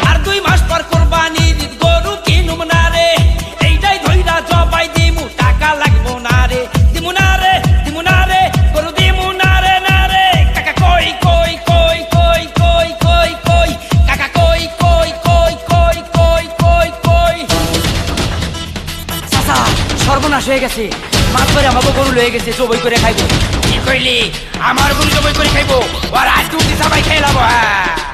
আর 2 মাস পর কোরবানি ঈদ গরু কিনুম না রে এইটাই ধইরা জবাই দিমু টাকা লাগবো না রে দিমু না রে দিমু না রে গরু দিমু না রে না রে কাকা কই কই কই কই কই কই কই কাকা কই কই কই কই কই কই কই চাচা সর্বনাশ হয়ে গেছে মাছ ধরে আমাকে গরু লয়ে গেছে জবাই করে খাইবো কি কইলি আমার গরু জবাই করে খাইবো আর আজকে উঠি সবাই খেলাবো হ্যাঁ